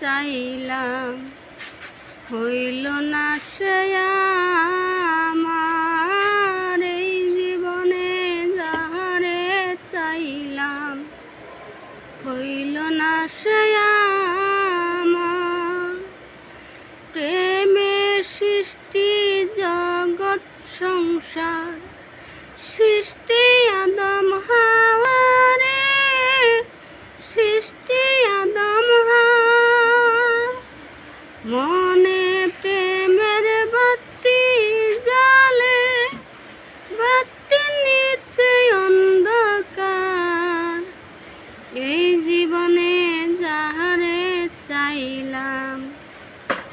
চাইলাম, হইল না সে আমার। এই জীবনে যাহারে চাইলাম, হইল না সে আমার। প্রেমের সৃষ্টি জগৎ সংসার, সৃষ্টি আদম হাওয়া রে, সৃষ্টি আদম হাওয়া। মনে প্রেমের বাতি জ্বলে, বাতি নিচে অন্ধকার। এই জীবনে যাহারে চাইলাম,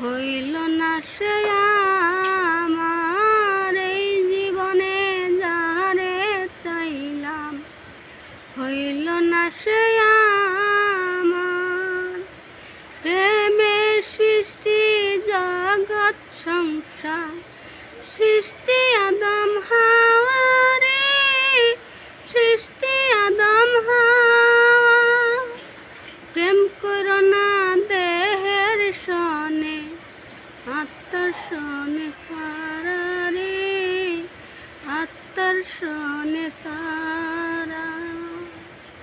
হইল না সে আমার। এই জীবনে যাহারে চাইলাম, হইল না সে আমার। প্রেমের সৃষ্টি জগৎ সংসার, সৃষ্টি আদম হাওয়া।